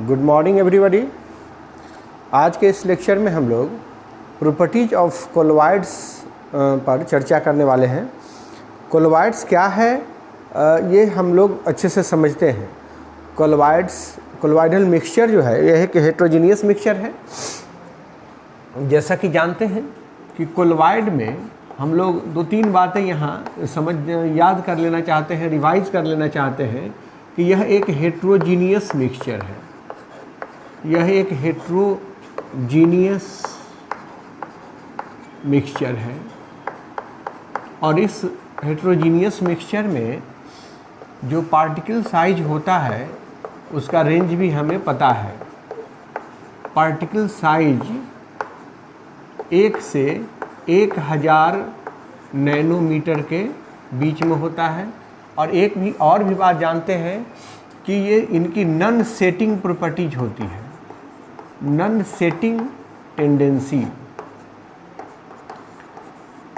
Good morning everybody. आज के इस लेक्चर में हम लोग प्रॉपर्टीज ऑफ कोलोइड्स पर चर्चा करने वाले हैं। कोलोइड्स क्या है ये हम लोग अच्छे से समझते हैं। कोलोइडल मिक्सचर जो है यह एक हेट्रोजीनियस मिक्सचर है। जैसा कि जानते हैं कि कोलोइड में हम लोग दो तीन बातें यहाँ याद कर लेना चाहते हैं, रिवाइज कर लेना चाहते हैं कि यह एक हेट्रोजीनियस मिक्सचर है। यह एक हेट्रोजीनियस मिक्सचर है और इस हेट्रोजीनियस मिक्सचर में जो पार्टिकल साइज होता है उसका रेंज भी हमें पता है। पार्टिकल साइज 1 से 1000 नैनोमीटर के बीच में होता है। और भी बात जानते हैं कि ये इनकी नॉन सेटिंग प्रॉपर्टीज होती है, नॉन सेटिंग टेंडेंसी।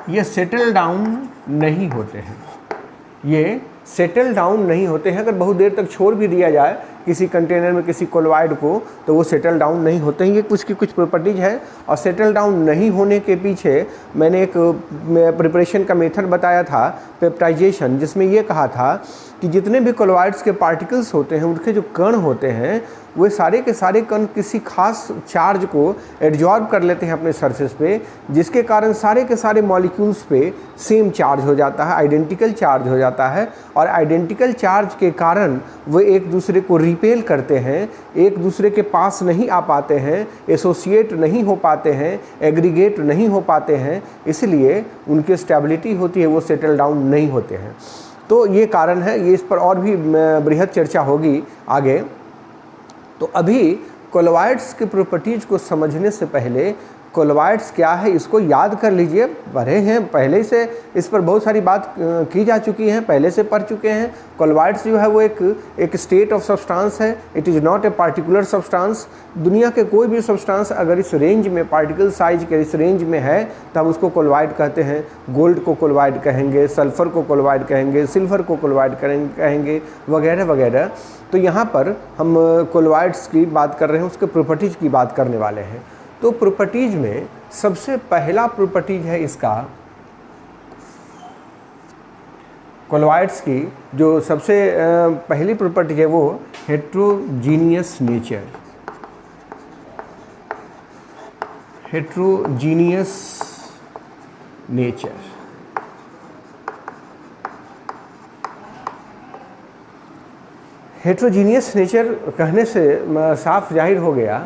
ये सेटल डाउन नहीं होते हैं, ये सेटल डाउन नहीं होते हैं। अगर बहुत देर तक छोड़ भी दिया जाए किसी कंटेनर में किसी कोलोइड को तो वो सेटल डाउन नहीं होते हैं। ये कुछ प्रॉपर्टीज है। और सेटल डाउन नहीं होने के पीछे मैंने एक प्रिपरेशन का मेथड बताया था, पेप्टाइजेशन, जिसमें ये कहा था कि जितने भी कोलोइड्स के पार्टिकल्स होते हैं उनके जो कण होते हैं वे सारे के सारे कण किसी खास चार्ज को एब्जॉर्ब कर लेते हैं अपने सरफेस पे, जिसके कारण सारे के सारे मॉलिक्यूल्स पे सेम चार्ज हो जाता है, आइडेंटिकल चार्ज हो जाता है। और आइडेंटिकल चार्ज के कारण वो एक दूसरे को रिपेल करते हैं, एक दूसरे के पास नहीं आ पाते हैं, एसोसिएट नहीं हो पाते हैं, एग्रीगेट नहीं हो पाते हैं, इसलिए उनकी स्टेबिलिटी होती है, वो सेटल डाउन नहीं होते हैं। तो ये कारण है। ये इस पर और भी बृहद चर्चा होगी आगे। तो अभी कोलोइड्स की प्रॉपर्टीज़ को समझने से पहले कोलोइड्स क्या है इसको याद कर लीजिए। पढ़े हैं पहले से, इस पर बहुत सारी बात की जा चुकी है, पहले से पढ़ चुके हैं। कोलोइड्स जो है वो एक स्टेट ऑफ सब्सटेंस है। It is not a particular substance. दुनिया के कोई भी सब्सटेंस अगर इस रेंज में, पार्टिकल साइज के इस रेंज में है तब उसको कोलोइड कहते हैं। गोल्ड को कोलोइड कहेंगे, सल्फर को कोलोइड कहेंगे, सिल्वर को कोलोइड कहेंगे, वगैरह वगैरह। तो यहाँ पर हम कोलोइड्स की बात कर रहे हैं, उसके प्रॉपर्टीज़ की बात करने वाले हैं। तो प्रॉपर्टीज़ में सबसे पहला प्रॉपर्टीज़ है इसका, कोलोइड्स की जो सबसे पहली प्रॉपर्टी है वो heterogeneous nature. Heterogeneous nature. Heterogeneous nature कहने से साफ जाहिर हो गया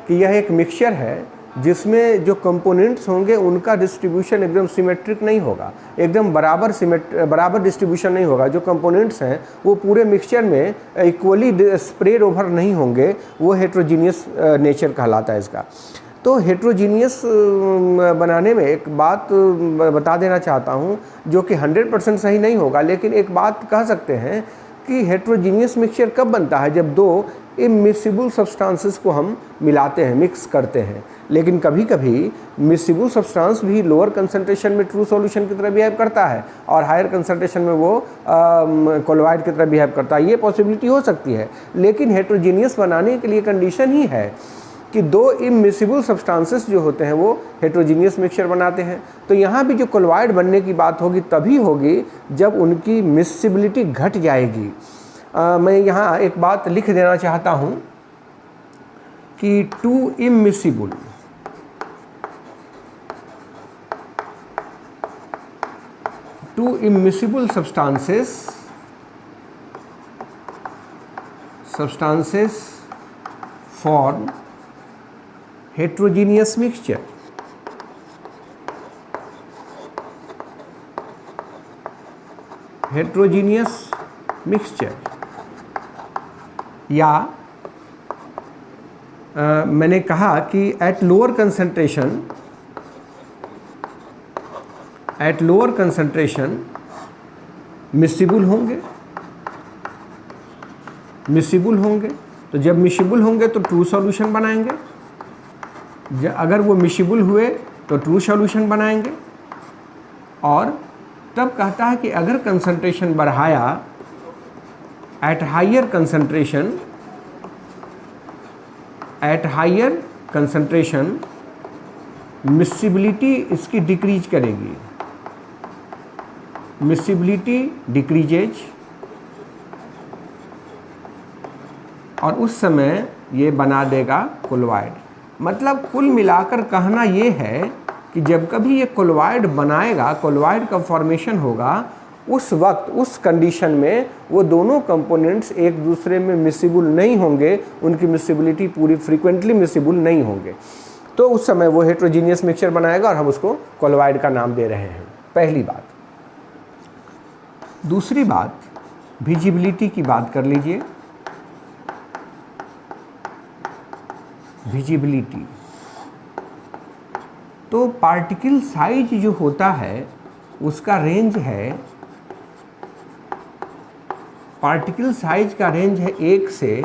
कि यह एक मिक्सचर है जिसमें जो कंपोनेंट्स होंगे उनका डिस्ट्रीब्यूशन एकदम सिमेट्रिक नहीं होगा, एकदम बराबर डिस्ट्रीब्यूशन नहीं होगा। जो कंपोनेंट्स हैं वो पूरे मिक्सचर में इक्वली स्प्रेड ओवर नहीं होंगे, वो हेट्रोजीनियस नेचर कहलाता है इसका। तो हेट्रोजीनियस बनाने में एक बात बता देना चाहता हूँ जो कि 100% सही नहीं होगा, लेकिन एक बात कह सकते हैं कि हेट्रोजीनियस मिक्सचर कब बनता है, जब दो इमिसिबल सब्सटेंसेस को हम मिलाते हैं, मिक्स करते हैं। लेकिन कभी कभी मिसिबल सब्सटेंस भी लोअर कंसंट्रेशन में ट्रू सॉल्यूशन की तरह बिहेव करता है और हायर कंसंट्रेशन में वो कोलोइड की तरह बिहेव करता है। ये पॉसिबिलिटी हो सकती है, लेकिन हेट्रोजीनियस बनाने के लिए कंडीशन ही है कि दो इमिसिबल सब्सटेंसेस जो होते हैं वो हेट्रोजीनियस मिक्सचर बनाते हैं। तो यहाँ भी जो कोलोइड बनने की बात होगी तभी होगी जब उनकी मिसिबिलिटी घट जाएगी। मैं यहाँ एक बात लिख देना चाहता हूँ कि to immiscible substances form heterogeneous mixture। Heterogeneous mixture या मैंने कहा कि एट लोअर कंसंट्रेशन मिसिबल होंगे। तो जब मिसिबल होंगे तो ट्रू सॉल्यूशन बनाएंगे। अगर वो मिसिबल हुए तो ट्रू सॉल्यूशन बनाएंगे। और तब कहता है कि अगर कंसंट्रेशन बढ़ाया एट हायर कंसंट्रेशन मिसिबिलिटी इसकी डिक्रीज करेगी, मिसिबिलिटी डिक्रीजेज, और उस समय ये बना देगा कोलॉइड। मतलब कुल मिलाकर कहना ये है कि जब कभी ये कोलॉइड बनाएगा, कोलॉइड का फॉर्मेशन होगा, उस वक्त उस कंडीशन में वो दोनों कंपोनेंट्स एक दूसरे में मिसिबल नहीं होंगे, उनकी मिसिबिलिटी पूरी फ्रीक्वेंटली मिसिबल नहीं होंगे, तो उस समय वो हेट्रोजीनियस मिक्सचर बनाएगा और हम उसको कोलॉइड का नाम दे रहे हैं। पहली बात। दूसरी बात, विजिबिलिटी की बात कर लीजिए। विजिबिलिटी तो पार्टिकल साइज जो होता है उसका रेंज है, पार्टिकल साइज का रेंज है 1 से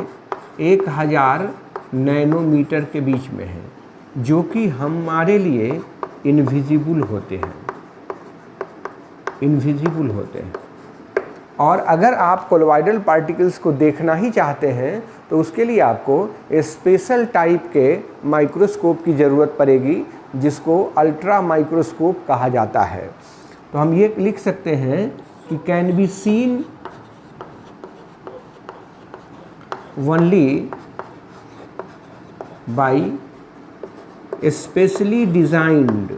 1000 नैनोमीटर के बीच में है, जो कि हमारे लिए इनविजिबल होते हैं, इनविजिबल होते हैं। और अगर आप कोलॉइडल पार्टिकल्स को देखना ही चाहते हैं तो उसके लिए आपको स्पेशल टाइप के माइक्रोस्कोप की ज़रूरत पड़ेगी, जिसको अल्ट्रा माइक्रोस्कोप कहा जाता है। तो हम ये लिख सकते हैं कि can be seen only by specially designed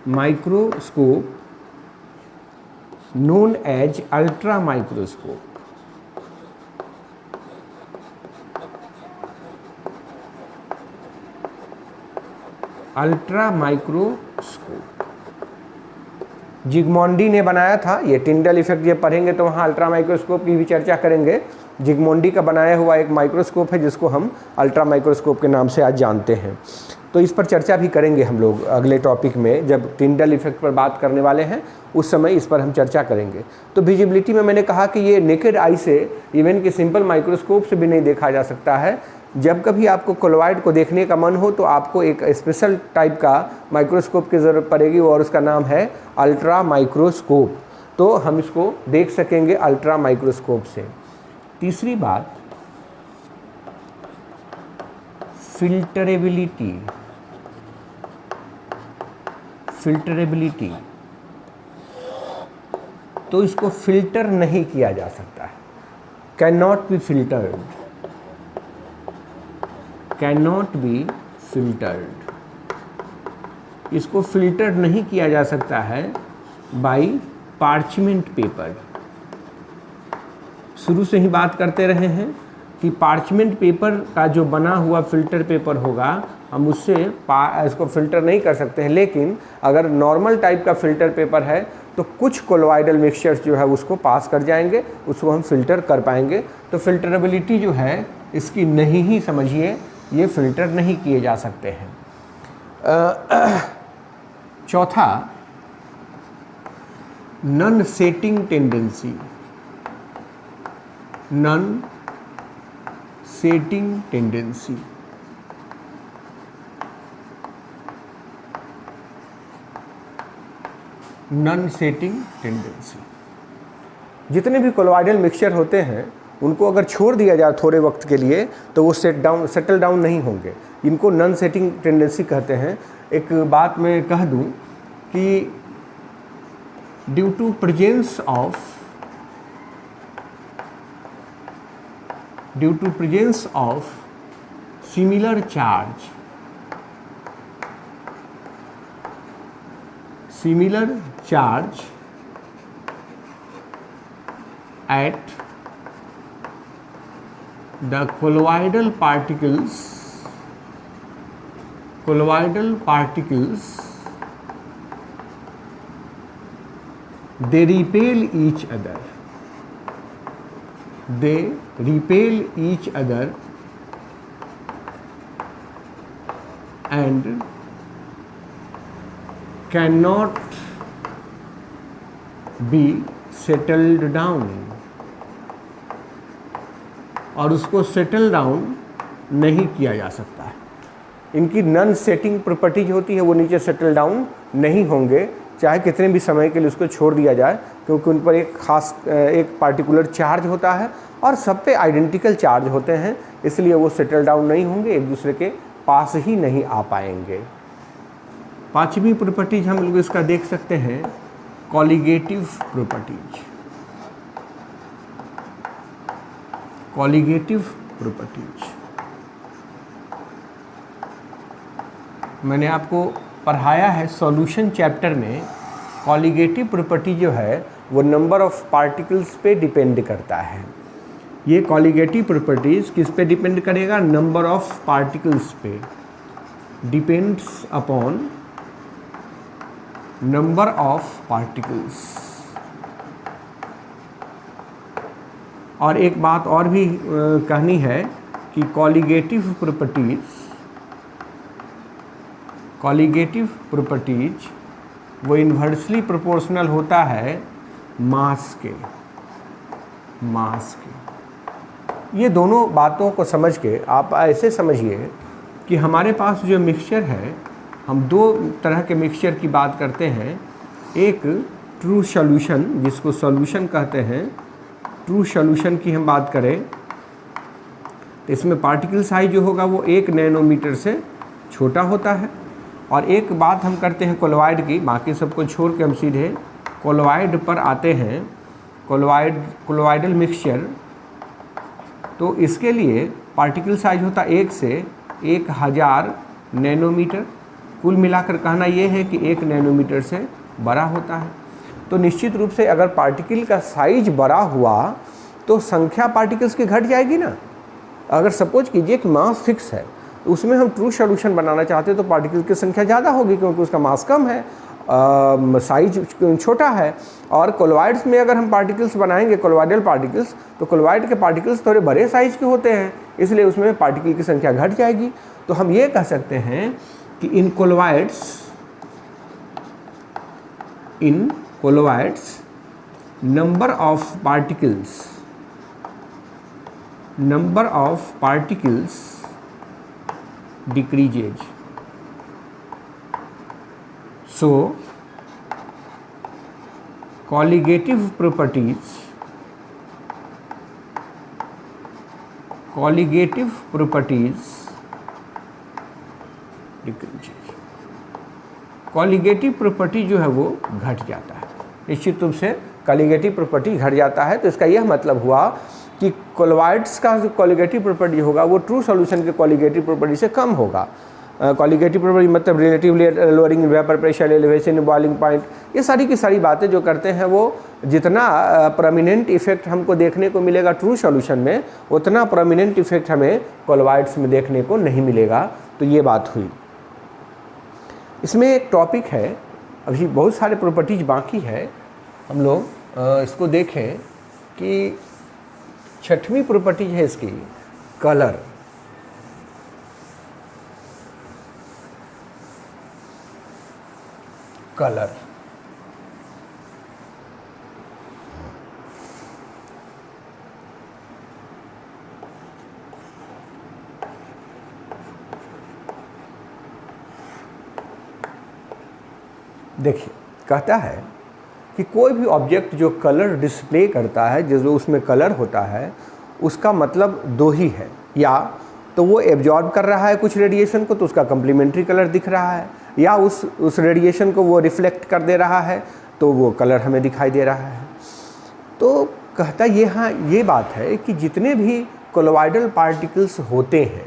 microscope known as ultra microscope। Ultra microscope Zsigmondy ने बनाया था। ये टिंडल इफेक्ट जब पढ़ेंगे तो वहाँ अल्ट्रा माइक्रोस्कोप की भी चर्चा करेंगे। जिगमोंडी का बनाया हुआ एक माइक्रोस्कोप है जिसको हम अल्ट्रा माइक्रोस्कोप के नाम से आज जानते हैं। तो इस पर चर्चा भी करेंगे हम लोग अगले टॉपिक में, जब टिंडल इफेक्ट पर बात करने वाले हैं उस समय इस पर हम चर्चा करेंगे। तो विजिबिलिटी में मैंने कहा कि ये नेकेड आई से, इवन कि सिंपल माइक्रोस्कोप से भी नहीं देखा जा सकता है। जब कभी आपको कोलॉइड को देखने का मन हो तो आपको एक स्पेशल टाइप का माइक्रोस्कोप की ज़रूरत पड़ेगी और उसका नाम है अल्ट्रा माइक्रोस्कोप। तो हम इसको देख सकेंगे अल्ट्रा माइक्रोस्कोप से। तीसरी बात, फिल्टरेबिलिटी। फिल्टरेबिलिटी तो इसको फिल्टर नहीं किया जा सकता है, can not be filtered, can not be filtered. इसको फिल्टर नहीं किया जा सकता है बाय पार्चमेंट पेपर। शुरू से ही बात करते रहे हैं कि पार्चमेंट पेपर का जो बना हुआ फिल्टर पेपर होगा, हम उससे इसको फिल्टर नहीं कर सकते हैं। लेकिन अगर नॉर्मल टाइप का फिल्टर पेपर है तो कुछ कोलॉइडल मिक्सचर्स जो है उसको पास कर जाएंगे, उसको हम फिल्टर कर पाएंगे। तो फिल्टरेबिलिटी जो है इसकी नहीं ही समझिए, ये फिल्टर नहीं किए जा सकते हैं। चौथा, non setting tendency. Non setting tendency non setting tendency. जितने भी कोलॉइडल मिक्सचर होते हैं उनको अगर छोड़ दिया जाए थोड़े वक्त के लिए तो वो सेटल डाउन नहीं होंगे। इनको नॉन सेटिंग टेंडेंसी कहते हैं। एक बात मैं कह दूं कि due to presence of similar charge at the colloidal particles they repel each other, and cannot be settled down, और उसको सेटल डाउन नहीं किया जा सकता है। इनकी नॉन सेटिंग प्रॉपर्टीज होती है, वो नीचे सेटल डाउन नहीं होंगे चाहे कितने भी समय के लिए उसको छोड़ दिया जाए, क्योंकि उन पर एक खास एक पार्टिकुलर चार्ज होता है और सब पे आइडेंटिकल चार्ज होते हैं, इसलिए वो सेटल डाउन नहीं होंगे, एक दूसरे के पास ही नहीं आ पाएंगे। पांचवी प्रॉपर्टीज हम लोग इसका देख सकते हैं, कॉलिगेटिव प्रॉपर्टीज। कॉलिगेटिव प्रॉपर्टीज मैंने आपको पढ़ाया है सॉल्यूशन चैप्टर में। कॉलिगेटिव प्रॉपर्टी जो है वो नंबर ऑफ पार्टिकल्स पे डिपेंड करता है। ये कॉलिगेटिव प्रॉपर्टीज किस पे डिपेंड करेगा? नंबर ऑफ पार्टिकल्स पे, depends upon number of particles. और एक बात और भी कहनी है कि कॉलिगेटिव प्रॉपर्टीज वो इन्वर्सली प्रोपोर्शनल होता है मास के। ये दोनों बातों को समझ के आप ऐसे समझिए कि हमारे पास जो मिक्सचर है, हम दो तरह के मिक्सचर की बात करते हैं। एक ट्रू सॉल्यूशन, जिसको सॉल्यूशन कहते हैं, ट्रू सॉल्यूशन की हम बात करें तो इसमें पार्टिकल साइज जो होगा वो 1 नैनोमीटर से छोटा होता है। और एक बात हम करते हैं कोलोइड की, बाकी सबको छोड़ के हम सीधे कोलोइड पर आते हैं। कोलोइडल मिक्सचर, तो इसके लिए पार्टिकल साइज होता है 1 से 1000 नैनोमीटर। कुल मिलाकर कहना ये है कि 1 नैनोमीटर से बड़ा होता है। तो निश्चित रूप से अगर पार्टिकल का साइज बड़ा हुआ तो संख्या पार्टिकल्स की घट जाएगी ना। अगर सपोज कीजिए कि मास फिक्स है, तो उसमें हम ट्रू सॉल्यूशन बनाना चाहते हैं तो पार्टिकल्स की संख्या ज़्यादा होगी, क्योंकि उसका मास कम है, साइज छोटा है। और कोलोइड्स में अगर हम पार्टिकल्स बनाएंगे, कोलोइडल पार्टिकल्स, तो कोलोइड के पार्टिकल्स थोड़े बड़े साइज के होते हैं, इसलिए उसमें पार्टिकल की संख्या घट जाएगी। तो हम ये कह सकते हैं कि in colloids number of particles decreases. So colligative properties decreases. Colligative property जो है वो घट जाता है, निश्चित रूप से कॉलिगेटिव प्रॉपर्टी घट जाता है। तो इसका यह मतलब हुआ कि कोलोइड्स का जो कॉलिगेटिव प्रॉपर्टी होगा वो ट्रू सॉल्यूशन के कॉलिगेटिव प्रॉपर्टी से कम होगा। कॉलिगेटिव प्रॉपर्टी मतलब relatively lowering in vapour pressure, elevation, boiling point, ये सारी की सारी बातें जो करते हैं वो जितना प्रोमिनेंट इफेक्ट हमको देखने को मिलेगा ट्रू सॉल्यूशन में, उतना प्रोमिनेंट इफेक्ट हमें कोलोइड्स में देखने को नहीं मिलेगा। तो ये बात हुई। इसमें एक टॉपिक है, अभी बहुत सारे प्रॉपर्टीज बाकी है, हम लोग इसको देखें कि 6वीं प्रॉपर्टी है इसकी कलर। देखिए, कहता है कि कोई भी ऑब्जेक्ट जो कलर डिस्प्ले करता है, जो उसमें कलर होता है, उसका मतलब दो ही है। या तो वो एब्जॉर्ब कर रहा है कुछ रेडिएशन को, तो उसका कम्प्लीमेंट्री कलर दिख रहा है, या उस रेडिएशन को वो रिफ्लेक्ट कर दे रहा है, तो वो कलर हमें दिखाई दे रहा है। तो कहता ये बात है कि जितने भी कोलोइडल पार्टिकल्स होते हैं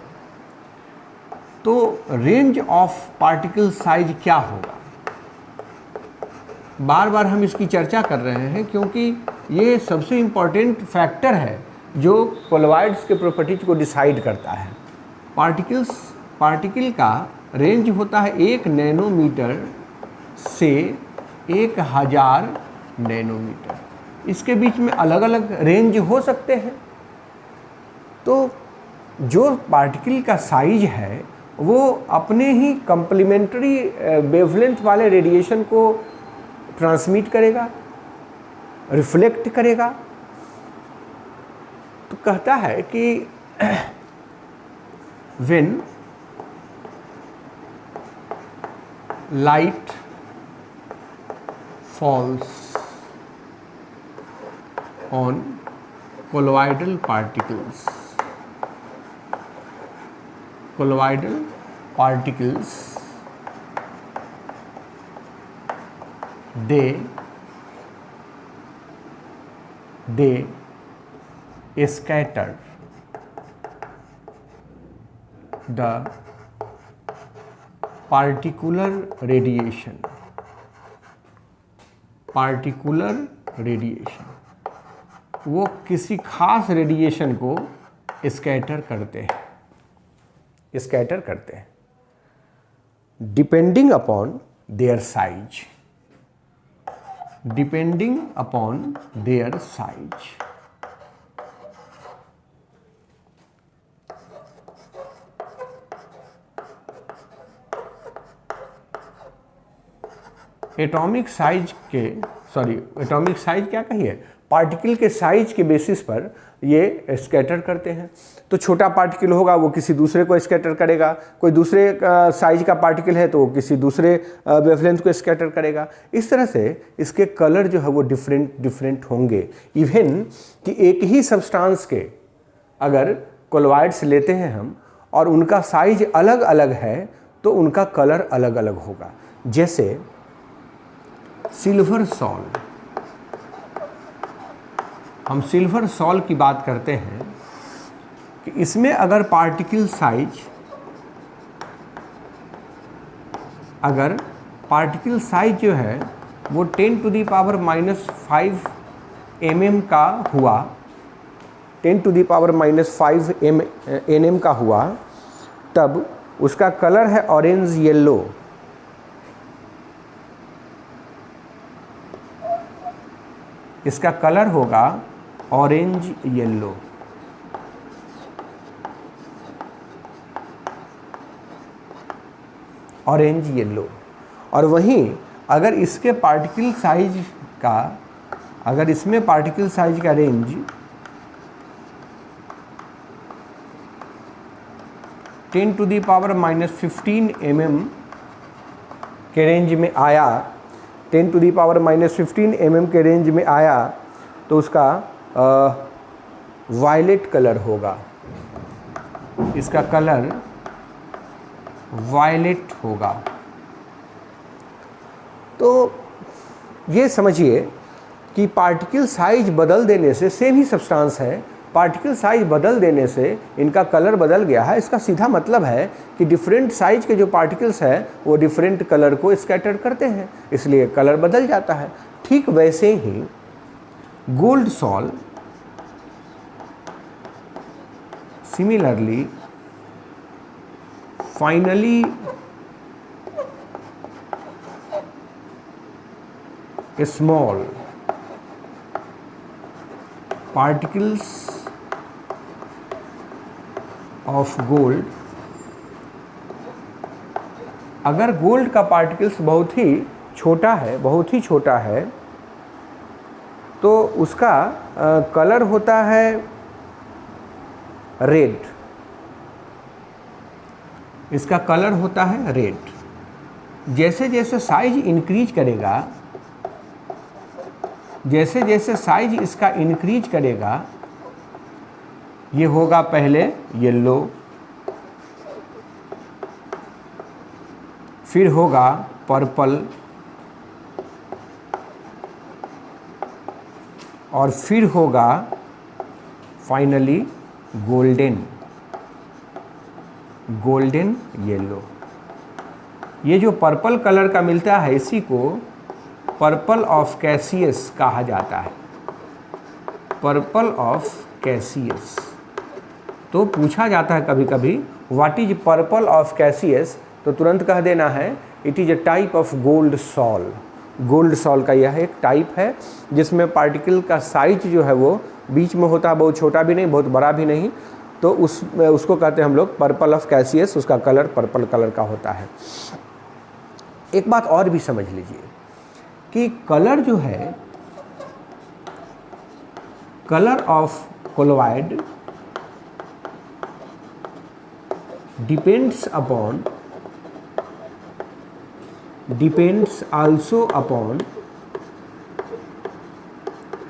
तो रेंज ऑफ पार्टिकल साइज क्या होगा। बार बार हम इसकी चर्चा कर रहे हैं क्योंकि ये सबसे इम्पॉर्टेंट फैक्टर है जो कोलोइड्स के प्रॉपर्टीज को डिसाइड करता है। पार्टिकल का रेंज होता है 1 नैनोमीटर से 1000 नैनोमीटर। इसके बीच में अलग अलग रेंज हो सकते हैं। तो जो पार्टिकल का साइज है वो अपने ही कम्प्लीमेंट्री वेवलेंथ वाले रेडिएशन को ट्रांसमिट करेगा। रिफ्लेक्ट करेगा। तो कहता है कि when light falls on colloidal particles, they scatter the particular radiation, वो किसी खास रेडिएशन को स्कैटर करते हैं depending upon their size, atomic size क्या कहिए, पार्टिकल के साइज के बेसिस पर ये स्कैटर करते हैं। तो छोटा पार्टिकल होगा वो किसी दूसरे को स्कैटर करेगा, कोई दूसरे साइज का पार्टिकल है तो वो किसी दूसरे वेवलेंथ को स्कैटर करेगा। इस तरह से इसके कलर जो है वो डिफरेंट होंगे। इवन कि एक ही सब्सटेंस के अगर कोलॉइड्स लेते हैं हम और उनका साइज अलग अलग है तो उनका कलर अलग अलग होगा। जैसे सिल्वर सॉल, हम सिल्वर सॉल की बात करते हैं कि इसमें अगर पार्टिकल साइज जो है वो 10⁻⁻5 mm का हुआ, 10⁻⁻5 nm का हुआ, तब उसका कलर है ऑरेंज येलो। इसका कलर होगा ऑरेंज येलो। और वहीं अगर इसके पार्टिकल साइज का, अगर इसमें पार्टिकल साइज का रेंज 10⁻⁻15 mm के रेंज में आया, 10⁻⁻15 mm के रेंज में आया तो उसका वायलेट कलर होगा, इसका कलर वायलेट होगा। तो ये समझिए कि पार्टिकल साइज बदल देने से, सेम ही सब्सटेंस है, पार्टिकल साइज बदल देने से इनका कलर बदल गया है। इसका सीधा मतलब है कि डिफरेंट साइज के जो पार्टिकल्स हैं वो डिफरेंट कलर को स्कैटर करते हैं, इसलिए कलर बदल जाता है। ठीक वैसे ही gold sol similarly finely small particles of gold, अगर गोल्ड का पार्टिकल्स बहुत ही छोटा है तो उसका कलर होता है रेड, इसका कलर होता है रेड। जैसे जैसे साइज इंक्रीज करेगा, जैसे जैसे साइज इसका इंक्रीज करेगा, ये होगा पहले येलो, फिर होगा पर्पल, और फिर होगा फाइनली गोल्डन येलो। ये जो पर्पल कलर का मिलता है इसी को पर्पल ऑफ कैसियस कहा जाता है, पर्पल ऑफ कैसियस। तो पूछा जाता है कभी कभी what is purple of cassius, तो तुरंत कह देना है it is a type of gold sol. Gold sol का यह एक टाइप है जिसमें पार्टिकल का साइज जो है वो बीच में होता है, बहुत छोटा भी नहीं बहुत बड़ा भी नहीं, तो उसको कहते हैं हम लोग पर्पल ऑफ कैसियस, उसका कलर पर्पल कलर का होता है। एक बात और भी समझ लीजिए कि कलर जो है color of colloid depends also upon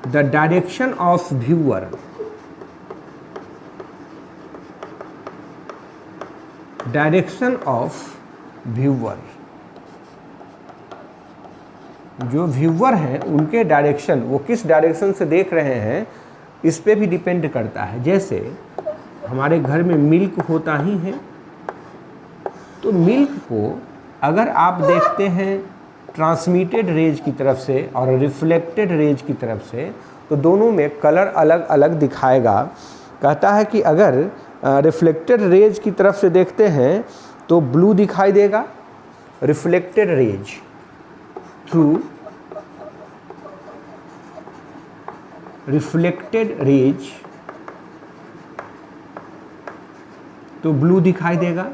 the direction of viewer. Direction of viewer, जो व्यूअर हैं उनके डायरेक्शन, वो किस डायरेक्शन से देख रहे हैं इस पे भी डिपेंड करता है। जैसे हमारे घर में मिल्क होता ही है, तो मिल्क को अगर आप देखते हैं ट्रांसमिटेड रेज की तरफ से और रिफ्लेक्टेड रेज की तरफ से, तो दोनों में कलर अलग अलग दिखाएगा। कहता है कि अगर रिफ्लेक्टेड रेज की तरफ से देखते हैं तो ब्लू दिखाई देगा, reflected raise through reflected raise तो ब्लू दिखाई देगा,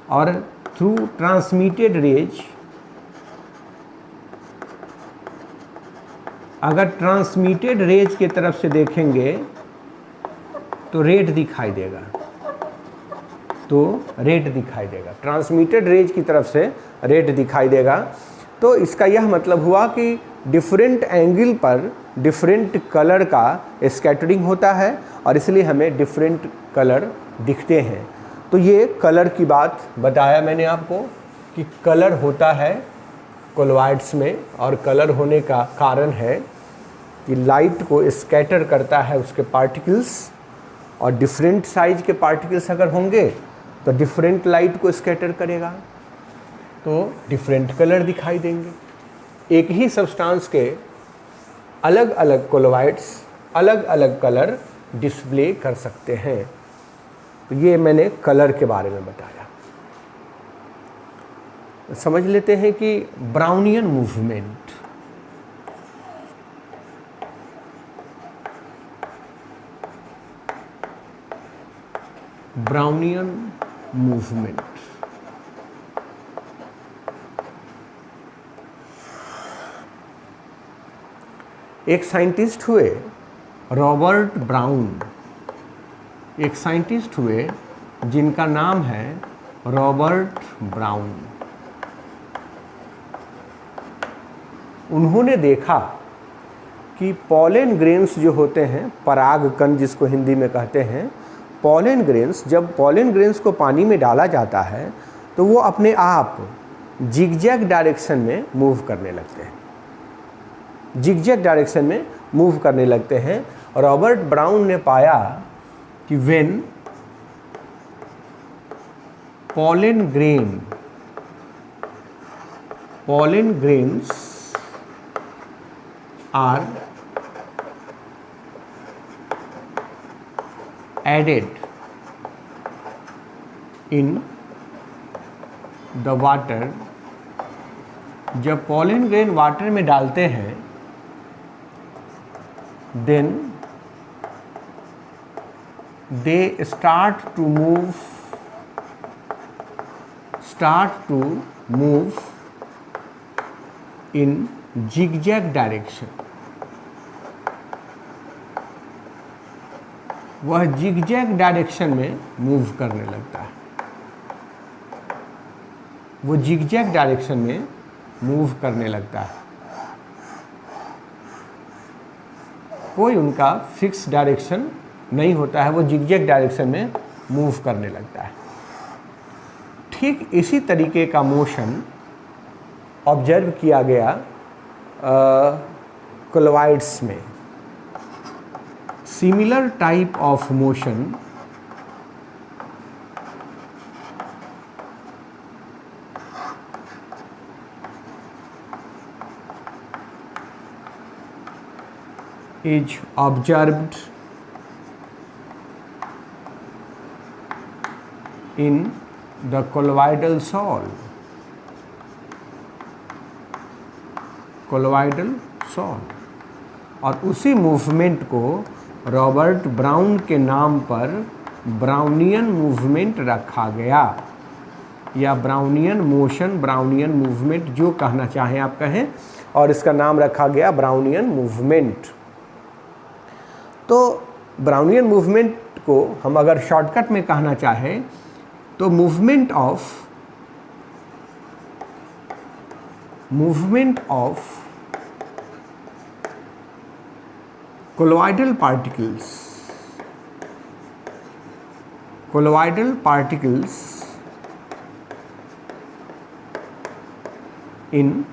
और थ्रू ट्रांसमिटेड रेज अगर ट्रांसमिटेड रेज की तरफ से देखेंगे तो रेड दिखाई देगा, ट्रांसमिटेड रेज की तरफ से रेड दिखाई देगा। तो इसका यह मतलब हुआ कि डिफरेंट एंगल पर डिफरेंट कलर का स्कैटरिंग होता है और इसलिए हमें डिफरेंट कलर दिखते हैं। तो ये कलर की बात बताया मैंने आपको कि कलर होता है कोलॉइड्स में, और कलर होने का कारण है कि लाइट को स्कैटर करता है उसके पार्टिकल्स, और डिफरेंट साइज के पार्टिकल्स अगर होंगे तो डिफरेंट लाइट को स्कैटर करेगा, तो डिफरेंट कलर दिखाई देंगे। एक ही सब्सटेंस के अलग अलग कोलॉइड्स अलग अलग कलर डिस्प्ले कर सकते हैं। तो ये मैंने कलर के बारे में बताया। समझ लेते हैं कि ब्राउनियन मूवमेंट, ब्राउनियन मूवमेंट एक साइंटिस्ट हुए रॉबर्ट ब्राउन, एक साइंटिस्ट हुए जिनका नाम है रॉबर्ट ब्राउन। उन्होंने देखा कि पॉलन ग्रेन्स जो होते हैं, परागकण जिसको हिंदी में कहते हैं, पॉलन ग्रेन्स, जब पॉलन ग्रेन्स को पानी में डाला जाता है तो वो अपने आप जिगजैग डायरेक्शन में मूव करने लगते हैं, जिगजैग डायरेक्शन में मूव करने लगते हैं। रॉबर्ट ब्राउन ने पाया कि when pollen grains are added in the water, जब pollen grain वाटर में डालते हैं then they start to move in zigzag direction। वह zigzag डायरेक्शन में मूव करने लगता है, वो zigzag डायरेक्शन में मूव करने लगता है। कोई उनका फिक्स डायरेक्शन नहीं होता है, वो zigzag डायरेक्शन में मूव करने लगता है। ठीक इसी तरीके का मोशन ऑब्जर्व किया गया कोलॉइड्स में। Similar type of motion is observed in the colloidal soil, और उसी मूवमेंट को रॉबर्ट ब्राउन के नाम पर ब्राउनियन मूवमेंट रखा गया, या ब्राउनियन मोशन, ब्राउनियन मूवमेंट जो कहना चाहें आप कहें। और इसका नाम रखा गया ब्राउनियन मूवमेंट। तो ब्राउनियन मूवमेंट को हम अगर शॉर्टकट में कहना चाहें तो movement of colloidal particles in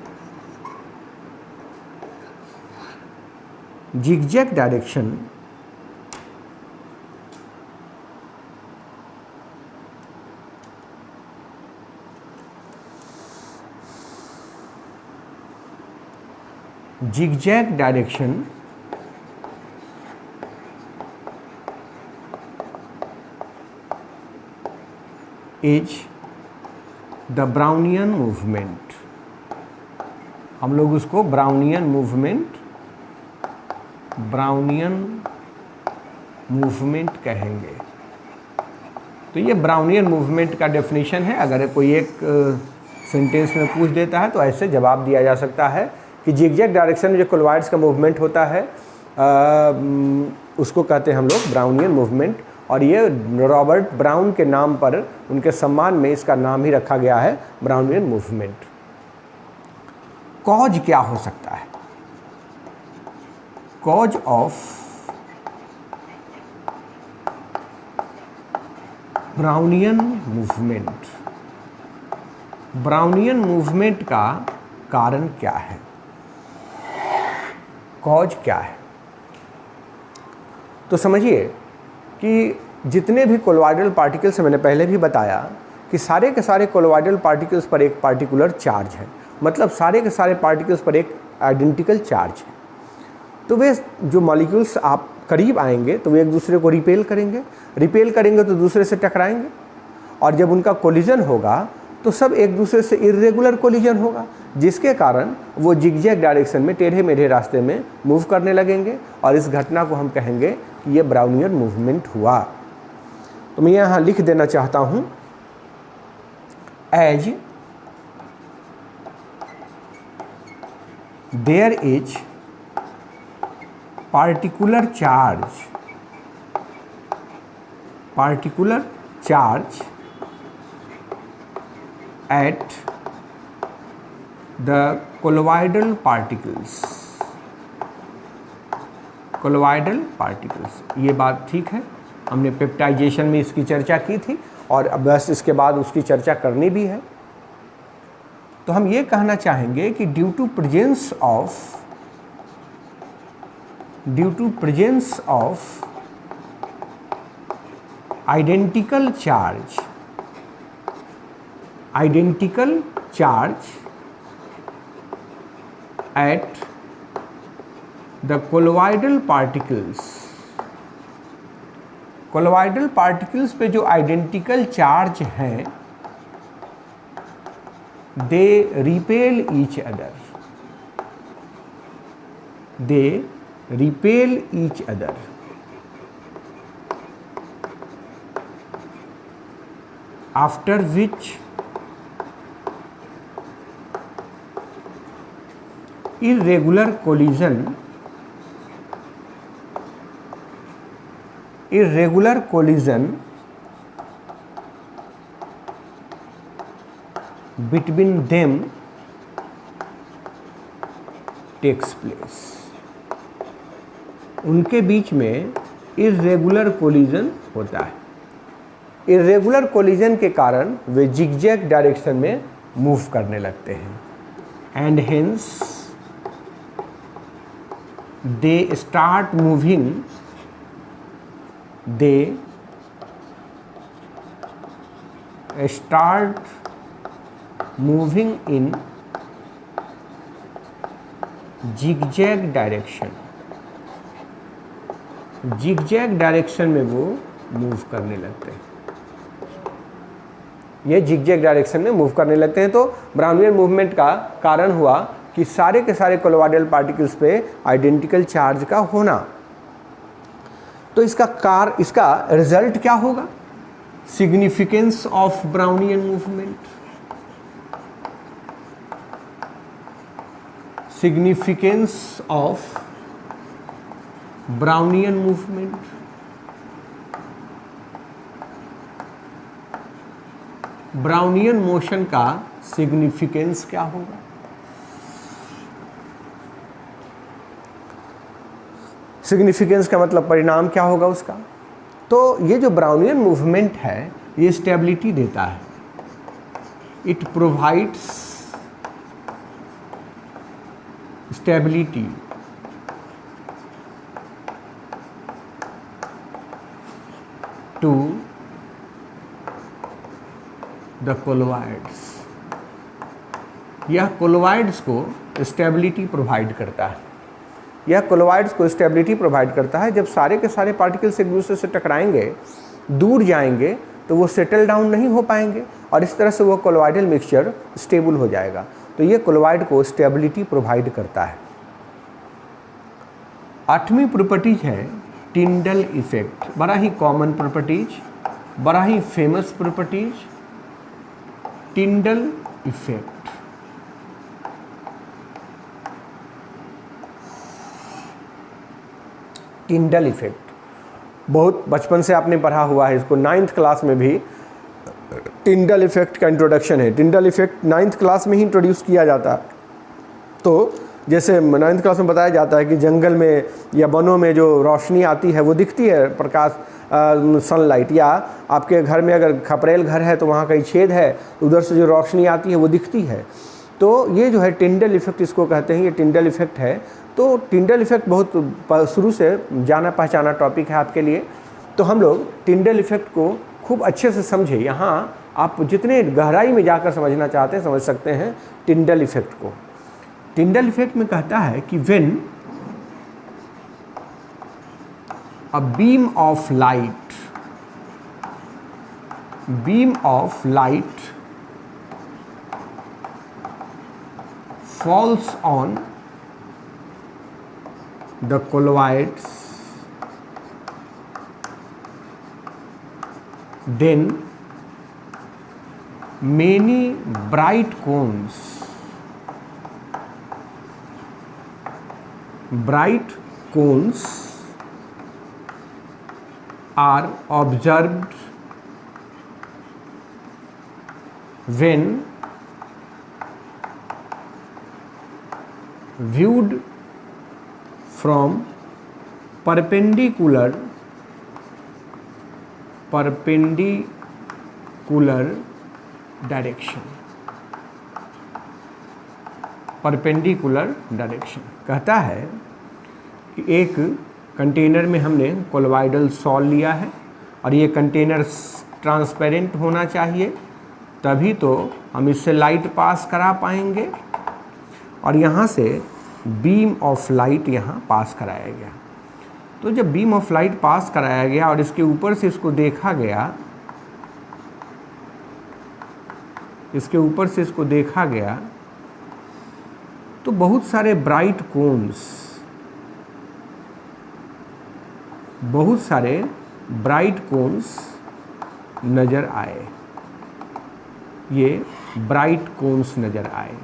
zigzag direction is the Brownian movement। हम लोग उसको ब्राउनियन मूवमेंट कहेंगे। तो ये ब्राउनियन मूवमेंट का डेफिनेशन है। अगर कोई एक सेंटेंस में पूछ देता है तो ऐसे जवाब दिया जा सकता है कि जिगजैग डायरेक्शन में जो कोलॉइड्स का मूवमेंट होता है उसको कहते हैं हम लोग ब्राउनियन मूवमेंट। और ये रॉबर्ट ब्राउन के नाम पर, उनके सम्मान में इसका नाम ही रखा गया है ब्राउनियन मूवमेंट। कॉज क्या हो सकता है? कॉज ऑफ ब्राउनियन मूवमेंट का कारण क्या है? कॉज क्या है? तो समझिए कि जितने भी कोलॉइडल पार्टिकल्स, मैंने पहले भी बताया कि सारे के सारे कोलॉइडल पार्टिकल्स पर एक पार्टिकुलर चार्ज है, मतलब सारे के सारे पार्टिकल्स पर एक आइडेंटिकल चार्ज है। तो वे जो मॉलिक्यूल्स आप करीब आएंगे तो वे एक दूसरे को रिपेल करेंगे तो दूसरे से टकराएंगे, और जब उनका कोलिजन होगा तो सब एक दूसरे से इर्रेगुलर कोलिजन होगा, जिसके कारण वो जिगजैग डायरेक्शन में, टेढ़े मेढ़े रास्ते में मूव करने लगेंगे, और इस घटना को हम कहेंगे कि ये ब्राउनियन मूवमेंट हुआ। तो मैं यहाँ लिख देना चाहता हूँ, as there is particular charge at the colloidal particles। ये बात ठीक है, हमने पेप्टाइजेशन में इसकी चर्चा की थी और अब बस इसके बाद उसकी चर्चा करनी भी है। तो हम ये कहना चाहेंगे कि due to presence of identical charge at the colloidal particles पे जो आइडेंटिकल चार्ज हैं they repel each other। After which irregular collision between them takes place। उनके बीच में इर्रेगुलर कोलिजन होता है। इर्रेगुलर कोलिजन के कारण वे जिगजैग डायरेक्शन में मूव करने लगते हैं, and hence they start moving in zigzag direction में वो मूव करने लगते हैं। ये जिगजैग डायरेक्शन में मूव करने लगते हैं। तो ब्राउनियन मूवमेंट का कारण हुआ कि सारे के सारे कोलॉइडल पार्टिकल्स पे आइडेंटिकल चार्ज का होना। तो इसका रिजल्ट क्या होगा? Significance of Brownian movement. Significance of Brownian movement. Brownian motion का सिग्निफिकेंस क्या होगा? सिग्निफिकेंस का मतलब परिणाम क्या होगा उसका? तो ये जो ब्राउनियन मूवमेंट है ये स्टेबिलिटी देता है। It provides stability to the colloids. यह कोलोइड्स को स्टेबिलिटी प्रोवाइड करता है। यह कोलोइड्स को स्टेबिलिटी प्रोवाइड करता है। जब सारे के सारे पार्टिकल्स एक दूसरे से टकराएंगे, दूर जाएंगे, तो वो सेटल डाउन नहीं हो पाएंगे और इस तरह से वो कोलोइडल मिक्सचर स्टेबल हो जाएगा। तो ये कोलोइड को स्टेबिलिटी प्रोवाइड करता है। 8वीं प्रॉपर्टीज है टिंडल इफेक्ट। बड़ा ही कॉमन प्रॉपर्टीज, बड़ा ही famous properties, Tyndall effect. Tyndall effect बहुत बचपन से आपने पढ़ा हुआ है इसको। 9th क्लास में भी टिंडल इफेक्ट का इंट्रोडक्शन है। टिंडल इफेक्ट 9th क्लास में ही इंट्रोड्यूस किया जाता है। तो जैसे 9th क्लास में बताया जाता है कि जंगल में या वनों में जो रोशनी आती है वो दिखती है, प्रकाश, सनलाइट, या आपके घर में अगर खपरेल घर है तो वहाँ कहीं छेद है तो उधर से जो रोशनी आती है वो दिखती है। तो ये जो है टिंडल इफेक्ट इसको कहते हैं, ये टिंडल इफेक्ट है। तो टिंडल इफेक्ट बहुत शुरू से जाना पहचाना टॉपिक है आपके लिए। तो हम लोग टिंडल इफेक्ट को खूब अच्छे से समझे। यहाँ आप जितने गहराई में जाकर समझना चाहते हैं समझ सकते हैं टिंडल इफेक्ट को। टिंडल इफेक्ट में कहता है कि when a beam of light falls on the colloids, then many bright cones are observed when viewed from perpendicular direction। Perpendicular direction कहता है कि एक कंटेनर में हमने कोलोइडल सॉल लिया है और ये कंटेनर ट्रांसपेरेंट होना चाहिए, तभी तो हम इससे लाइट पास करा पाएंगे। और यहाँ से बीम ऑफ लाइट यहाँ पास कराया गया। तो जब बीम ऑफ लाइट पास कराया गया और इसके ऊपर से इसको देखा गया, तो बहुत सारे ब्राइट कोन्स नज़र आए। ये ब्राइट कोन्स नज़र आए।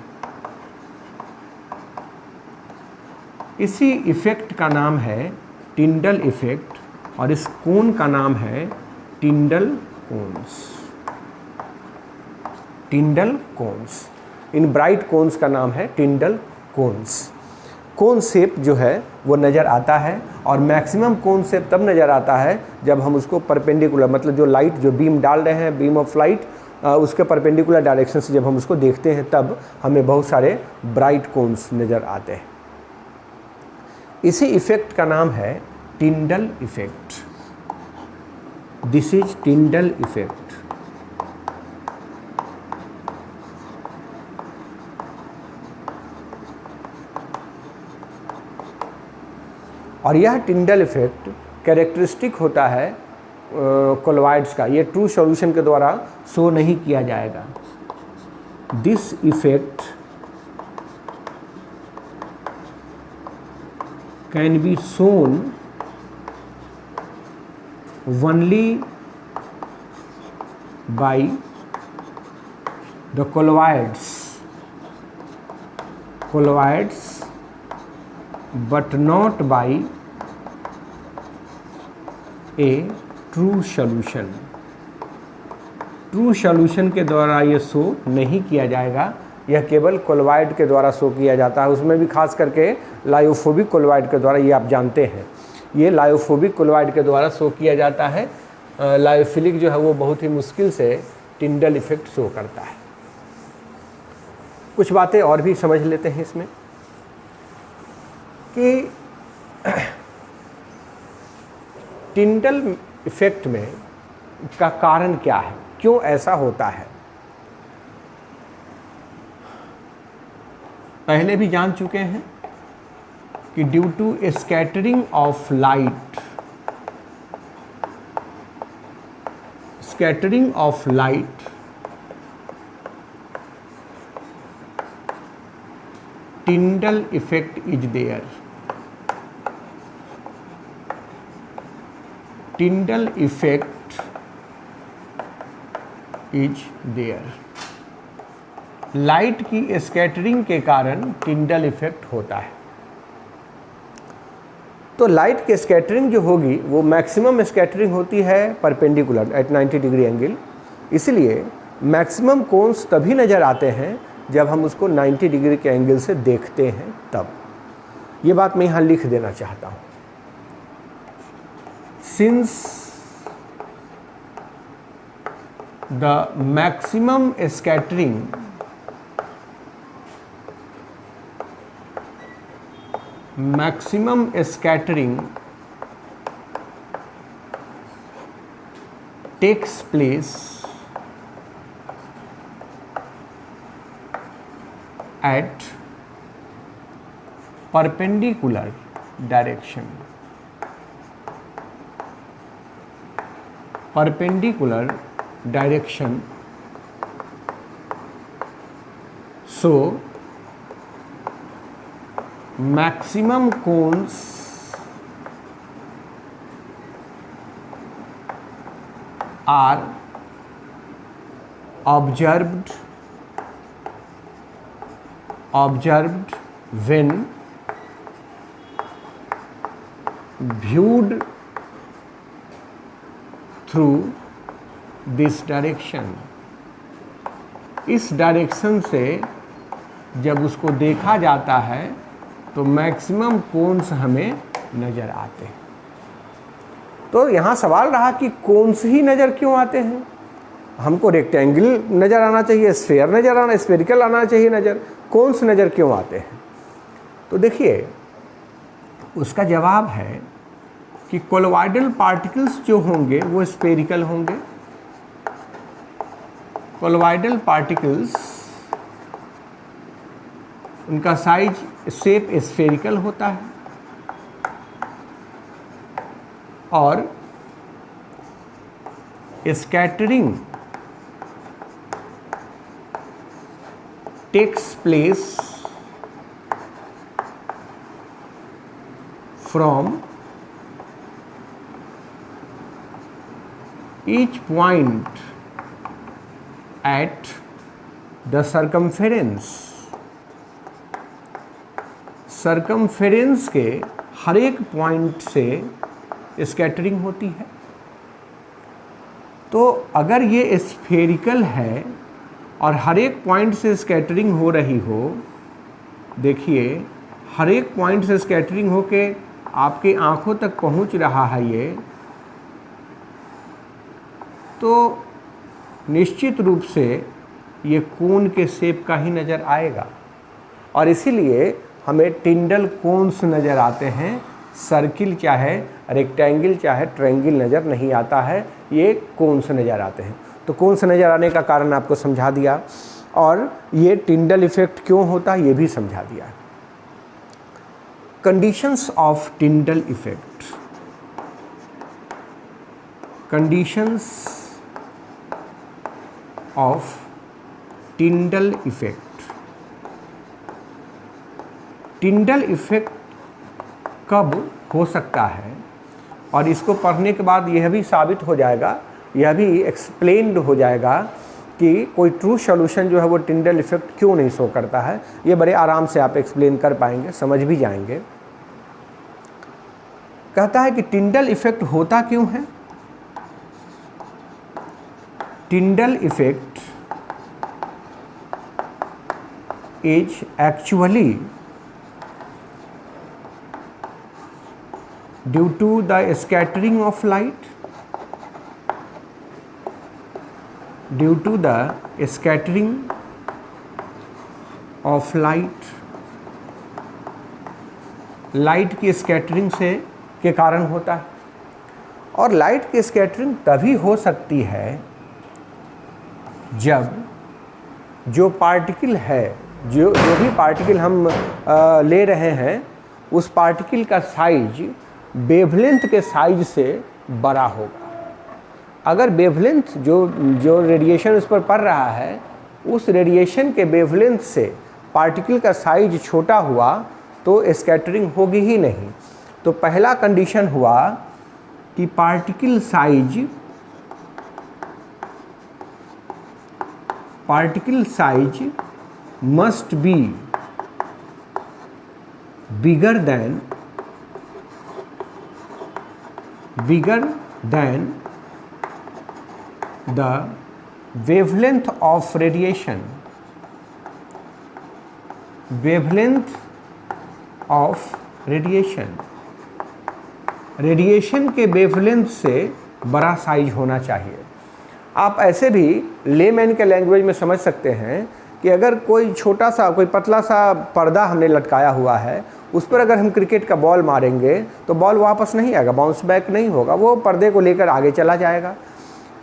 इसी इफ़ेक्ट का नाम है टिंडल इफ़ेक्ट और इस कोन का नाम है टिंडल कोन्स। इन ब्राइट कोन्स का नाम है टिंडल कोन्स। कोन शेप जो है वो नज़र आता है और मैक्सिमम कोन शेप तब नज़र आता है जब हम उसको परपेंडिकुलर, मतलब जो लाइट जो बीम डाल रहे हैं, बीम ऑफ लाइट, उसके परपेंडिकुलर डायरेक्शन से जब हम उसको देखते हैं तब हमें बहुत सारे ब्राइट कोन्स नज़र आते हैं। इसी इफ़ेक्ट का नाम है टिंडल इफ़ेक्ट। This is टिंडल effect. और यह टिंडल इफ़ेक्ट कैरेक्टरिस्टिक होता है कोलोइड्स का। ये ट्रू सॉल्यूशन के द्वारा शो नहीं किया जाएगा। This effect can be shown only by the colloids but not by a true solution। True solution के द्वारा ये शो नहीं किया जाएगा, यह केवल कोलॉइड के द्वारा शो किया जाता है, उसमें भी खास करके लायोफोबिक कोलॉइड के द्वारा। ये आप जानते हैं, ये लायोफोबिक कोलॉइड के द्वारा शो किया जाता है। लायोफिलिक जो है वो बहुत ही मुश्किल से टिंडल इफेक्ट शो करता है। कुछ बातें और भी समझ लेते हैं इसमें कि टिंडल इफेक्ट में का कारण क्या है, क्यों ऐसा होता है। पहले भी जान चुके हैं कि due to scattering of light, scattering of light Tyndall effect is there. Tyndall effect is there. Light की स्कैटरिंग के कारण टिंडल इफेक्ट होता है। तो लाइट की स्कैटरिंग जो होगी वो मैक्सिमम स्कैटरिंग होती है परपेंडिकुलर एट 90 डिग्री एंगल। इसलिए मैक्सिमम कोन्स तभी नज़र आते हैं जब हम उसको 90 डिग्री के एंगल से देखते हैं तब। ये बात मैं यहाँ लिख देना चाहता हूँ। Since the maximum scattering takes place at perpendicular direction, so maximum cones are observed when viewed through this direction। इस डायरेक्शन से जब उसको देखा जाता है तो मैक्सिमम कोन्स हमें नज़र आते हैं। तो यहाँ सवाल रहा कि कोन्स ही नज़र क्यों आते हैं। हमको रेक्टेंगल नज़र आना चाहिए, स्फेयर नज़र आना, स्फेरिकल आना चाहिए नज़र, कोन्स नज़र क्यों आते हैं। तो देखिए उसका जवाब है कि कोलॉइडल पार्टिकल्स जो होंगे वो स्फेरिकल होंगे। कोलॉइडल पार्टिकल्स उनका साइज शेप स्फेरिकल होता है और scattering takes place from each point at the circumference के हर एक पॉइंट से स्कैटरिंग होती है। तो अगर ये स्फेरिकल है और हर एक पॉइंट से स्कैटरिंग हो रही हो, देखिए हर एक पॉइंट से स्कैटरिंग होके आपके आंखों तक पहुंच रहा है ये, तो निश्चित रूप से ये कोन के शेप का ही नज़र आएगा और इसीलिए हमें टिंडल कोन्स नज़र आते हैं। सर्किल चाहे रेक्टेंगल चाहे ट्रायंगल नज़र नहीं आता है, ये कोन्स नज़र आते हैं। तो कोन्स नज़र आने का कारण आपको समझा दिया और ये टिंडल इफेक्ट क्यों होता है ये भी समझा दिया। Conditions of Tyndall effect. Conditions of Tyndall effect. Tyndall effect कब हो सकता है और इसको पढ़ने के बाद यह भी साबित हो जाएगा, यह भी एक्सप्लेन्ड हो जाएगा कि कोई ट्रू सॉल्यूशन जो है वो टिंडल इफेक्ट क्यों नहीं शो करता है। ये बड़े आराम से आप एक्सप्लेन कर पाएंगे, समझ भी जाएंगे। कहता है कि टिंडल इफेक्ट होता क्यों है? Tyndall effect is actually due to the scattering of light, due to the scattering of light, light की स्कैटरिंग से के कारण होता है। और लाइट की स्कैटरिंग तभी हो सकती है जब जो पार्टिकल है, जो भी पार्टिकल हम ले रहे हैं, उस पार्टिकल का साइज वेवलेंथ के साइज से बड़ा होगा। अगर वेवलेंथ जो रेडिएशन उस पर पड़ रहा है, उस रेडिएशन के वेवलेंथ से पार्टिकल का साइज छोटा हुआ तो स्कैटरिंग होगी ही नहीं। तो पहला कंडीशन हुआ कि particle size must be bigger than the wavelength of radiation, wavelength of radiation, radiation के वेवलेंथ से बड़ा साइज होना चाहिए। आप ऐसे भी लेमैन के लैंग्वेज में समझ सकते हैं कि अगर कोई छोटा सा, कोई पतला सा पर्दा हमने लटकाया हुआ है, उस पर अगर हम क्रिकेट का बॉल मारेंगे तो बॉल वापस नहीं आएगा, बाउंस बैक नहीं होगा, वो पर्दे को लेकर आगे चला जाएगा।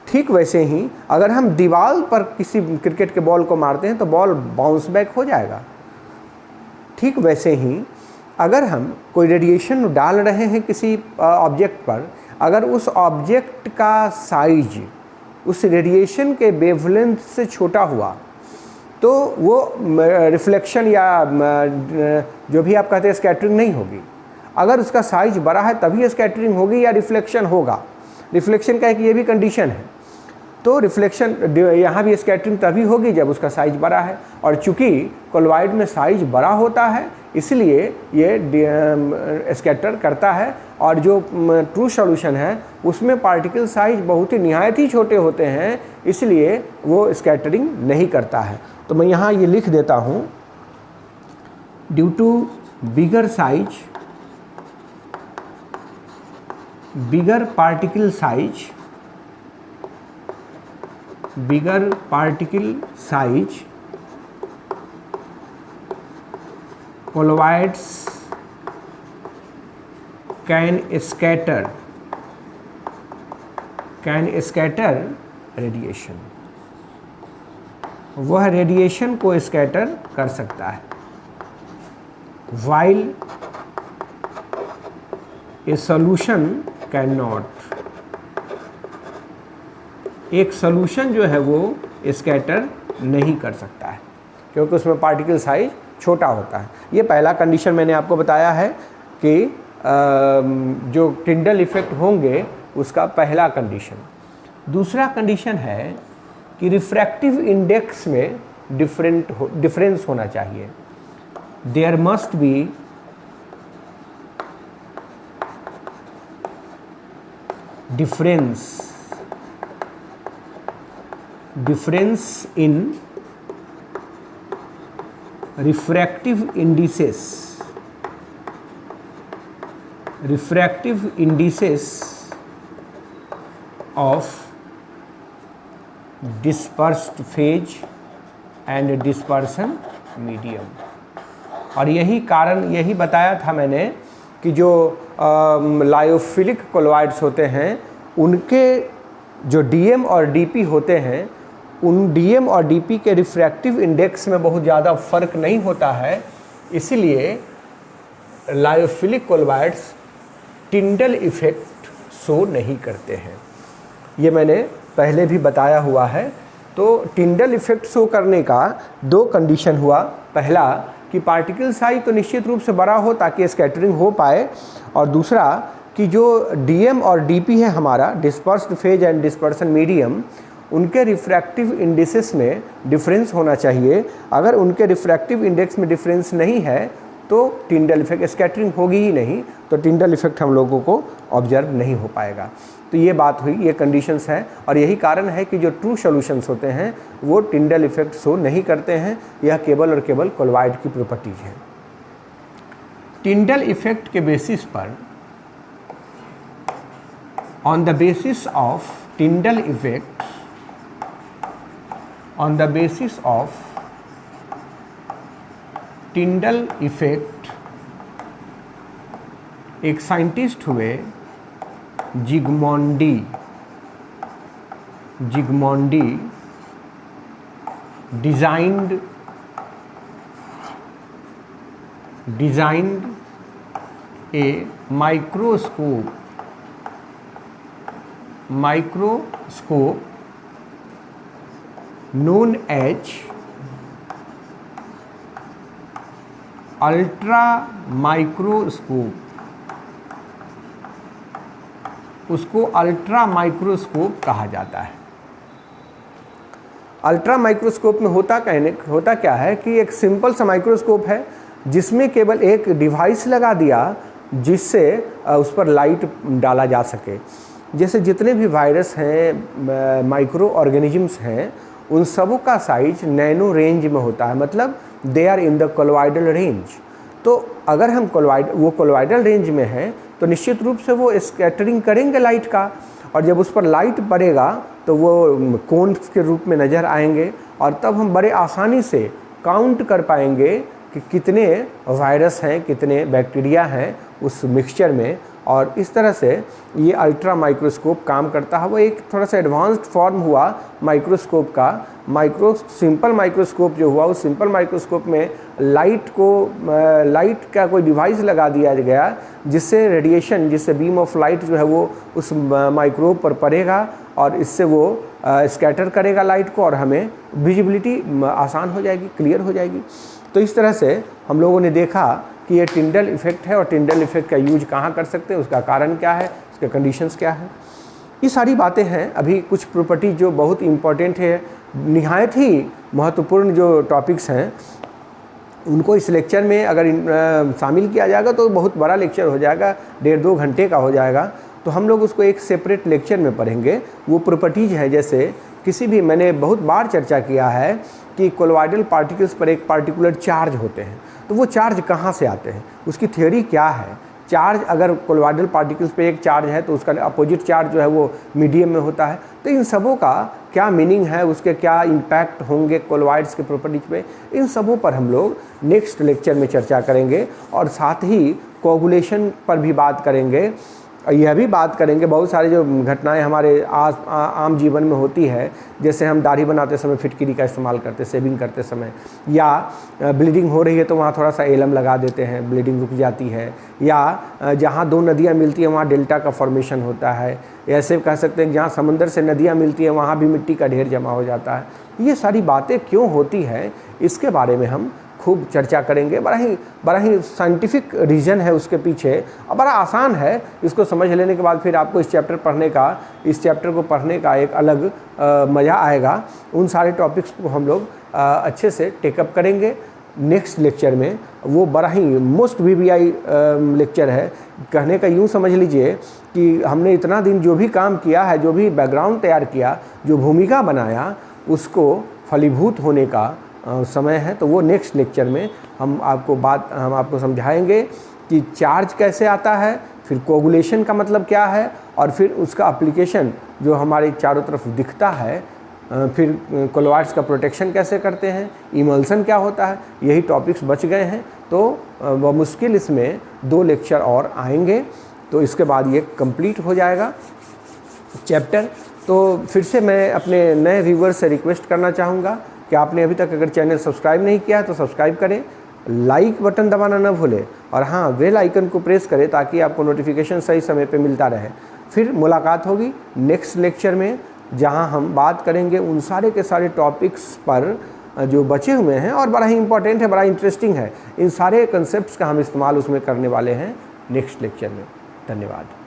ठीक वैसे ही अगर हम दीवार पर किसी क्रिकेट के बॉल को मारते हैं तो बॉल बाउंस बैक हो जाएगा। ठीक वैसे ही अगर हम कोई रेडिएशन डाल रहे हैं किसी ऑब्जेक्ट पर, अगर उस ऑब्जेक्ट का साइज उस रेडिएशन के वेवलेंथ से छोटा हुआ तो वो रिफ्लेक्शन या जो भी आप कहते हैं स्कैटरिंग नहीं होगी। अगर उसका साइज बड़ा है तभी स्कैटरिंग होगी या रिफ्लेक्शन होगा। रिफ्लेक्शन का एक ये भी कंडीशन है। तो रिफ्लेक्शन, यहाँ भी स्कैटरिंग तभी होगी जब उसका साइज बड़ा है। और चूंकि कोलॉइड में साइज बड़ा होता है इसलिए ये स्कैटर करता है, और जो ट्रू सॉल्यूशन है उसमें पार्टिकल साइज बहुत ही निहायत ही छोटे होते हैं, इसलिए वो स्कैटरिंग नहीं करता है। तो मैं यहाँ ये लिख देता हूँ, due to bigger size, bigger particle size, bigger particle size colloids can scatter radiation, वह रेडिएशन को स्कैटर कर सकता है। while a solution cannot, एक सॉल्यूशन जो है वो स्कैटर नहीं कर सकता है क्योंकि उसमें पार्टिकल साइज छोटा होता है। ये पहला कंडीशन मैंने आपको बताया है कि जो टिंडल इफेक्ट होंगे उसका पहला कंडीशन। दूसरा कंडीशन है कि रिफ्रैक्टिव इंडेक्स में डिफरेंस होना चाहिए। There must be difference in refractive indices of dispersed phase and dispersion medium। और यही बताया था मैंने कि जो लायोफिलिक कोलॉइड्स होते हैं उनके जो डीएम और डीपी होते हैं, उन डीएम और डीपी के रिफ्रैक्टिव इंडेक्स में बहुत ज़्यादा फर्क नहीं होता है, इसलिए lyophilic colloids Tyndall effect show नहीं करते हैं। ये मैंने पहले भी बताया हुआ है। तो टिंडल इफेक्ट शो करने का दो कंडीशन हुआ। पहला कि पार्टिकल साइज तो निश्चित रूप से बड़ा हो ताकि स्कैटरिंग हो पाए, और दूसरा कि जो डीएम और डीपी है हमारा, dispersed phase and dispersion medium, उनके रिफ्रैक्टिव इंडेक्स में डिफरेंस होना चाहिए। अगर उनके रिफ्रैक्टिव इंडेक्स में डिफरेंस नहीं है तो टिंडल इफेक्ट, स्कैटरिंग होगी ही नहीं, तो टिंडल इफेक्ट हम लोगों को ऑब्जर्व नहीं हो पाएगा। तो ये बात हुई, ये कंडीशंस हैं, और यही कारण है कि जो ट्रू सॉल्यूशंस होते हैं वो टिंडल इफेक्ट शो नहीं करते हैं। यह केवल और केवल कोलॉइड की प्रॉपर्टीज है। टिंडल इफेक्ट के बेसिस पर, on the basis of Tyndall effect, on the basis of Tyndall effect, एक साइंटिस्ट हुए Zsigmondy designed a microscope known as ultra microscope. उसको अल्ट्रा माइक्रोस्कोप कहा जाता है। अल्ट्रा माइक्रोस्कोप में होता क्या है कि एक सिंपल सा माइक्रोस्कोप है जिसमें केवल एक डिवाइस लगा दिया जिससे उस पर लाइट डाला जा सके। जैसे जितने भी वायरस हैं, माइक्रो ऑर्गेनिजम्स हैं, उन सबों का साइज नैनो रेंज में होता है, मतलब they are in the colloidal range. तो अगर हम कोलॉइडल रेंज में हैं तो निश्चित रूप से वो स्कैटरिंग करेंगे लाइट का, और जब उस पर लाइट पड़ेगा तो वो कोन्स के रूप में नज़र आएंगे, और तब हम बड़े आसानी से काउंट कर पाएंगे कि कितने वायरस हैं, कितने बैक्टीरिया हैं उस मिक्सचर में। और इस तरह से ये अल्ट्रा माइक्रोस्कोप काम करता है। वो एक थोड़ा सा एडवांस्ड फॉर्म हुआ माइक्रोस्कोप का। सिंपल माइक्रोस्कोप जो हुआ, उस सिंपल माइक्रोस्कोप में लाइट का कोई डिवाइस लगा दिया गया जिससे रेडिएशन, जिससे बीम ऑफ लाइट जो है वो उस माइक्रोब पर पड़ेगा, और इससे वो स्कैटर करेगा लाइट को, और हमें विजिबिलिटी आसान हो जाएगी, क्लियर हो जाएगी। तो इस तरह से हम लोगों ने देखा कि ये टिंडल इफेक्ट है, और टिंडल इफेक्ट का यूज कहाँ कर सकते हैं, उसका कारण क्या है, उसके कंडीशंस क्या है। ये सारी बातें हैं। अभी कुछ प्रॉपर्टी जो बहुत इम्पॉर्टेंट है, निहायत ही महत्वपूर्ण जो टॉपिक्स हैं, उनको इस लेक्चर में अगर शामिल किया जाएगा तो बहुत बड़ा लेक्चर हो जाएगा, 1.5-2 घंटे का हो जाएगा। तो हम लोग उसको एक सेपरेट लेक्चर में पढ़ेंगे। वो प्रॉपर्टीज है, जैसे किसी भी, मैंने बहुत बार चर्चा किया है कि कोलॉइडल पार्टिकल्स पर एक पार्टिकुलर चार्ज होते हैं, तो वो चार्ज कहाँ से आते हैं, उसकी थ्योरी क्या है। चार्ज, अगर कोलॉइडल पार्टिकल्स पे एक चार्ज है तो उसका अपोजिट चार्ज जो है वो मीडियम में होता है। तो इन सबों का क्या मीनिंग है, उसके क्या इम्पैक्ट होंगे कोलॉइड्स के प्रॉपर्टीज पे, इन सबों पर हम लोग नेक्स्ट लेक्चर में चर्चा करेंगे। और साथ ही कोगुलेशन पर भी बात करेंगे। यह भी बात करेंगे, बहुत सारी जो घटनाएं हमारे आम जीवन में होती है, जैसे हम दाढ़ी बनाते समय फिटकिरी का इस्तेमाल करते, शेविंग करते समय, या ब्लीडिंग हो रही है तो वहाँ थोड़ा सा एलम लगा देते हैं, ब्लीडिंग रुक जाती है, या जहाँ 2 नदियाँ मिलती हैं वहाँ डेल्टा का फॉर्मेशन होता है। ऐसे कह सकते हैं जहाँ समंदर से नदियाँ मिलती हैं वहाँ भी मिट्टी का ढेर जमा हो जाता है। ये सारी बातें क्यों होती हैं, इसके बारे में हम खूब चर्चा करेंगे। बड़ा ही साइंटिफिक रीज़न है उसके पीछे, और बड़ा आसान है। इसको समझ लेने के बाद फिर आपको इस चैप्टर को पढ़ने का एक अलग मज़ा आएगा। उन सारे टॉपिक्स को हम लोग अच्छे से टेकअप करेंगे नेक्स्ट लेक्चर में। वो बड़ा ही मोस्ट VVI लेक्चर है। कहने का यूँ समझ लीजिए कि हमने इतना दिन जो भी काम किया है, जो भी बैकग्राउंड तैयार किया, जो भूमिका बनाया, उसको फलीभूत होने का समय है। तो वो नेक्स्ट लेक्चर में हम आपको समझाएंगे कि चार्ज कैसे आता है, फिर कोगुलेशन का मतलब क्या है, और फिर उसका एप्लीकेशन जो हमारे चारों तरफ दिखता है, फिर कोलॉइड्स का प्रोटेक्शन कैसे करते हैं, इमल्सन क्या होता है। यही टॉपिक्स बच गए हैं। तो मुश्किल इसमें 2 लेक्चर और आएंगे, तो इसके बाद ये कंप्लीट हो जाएगा चैप्टर। तो फिर से मैं अपने नए व्यूवर्स से रिक्वेस्ट करना चाहूँगा कि आपने अभी तक अगर चैनल सब्सक्राइब नहीं किया है तो सब्सक्राइब करें, लाइक बटन दबाना न भूलें, और हाँ, बेल आइकन को प्रेस करें ताकि आपको नोटिफिकेशन सही समय पे मिलता रहे। फिर मुलाकात होगी नेक्स्ट लेक्चर में, जहां हम बात करेंगे उन सारे के सारे टॉपिक्स पर जो बचे हुए हैं, और बड़ा ही इंपॉर्टेंट है, बड़ा इंटरेस्टिंग है। इन सारे कंसेप्ट्स का हम इस्तेमाल उसमें करने वाले हैं नेक्स्ट लेक्चर में। धन्यवाद।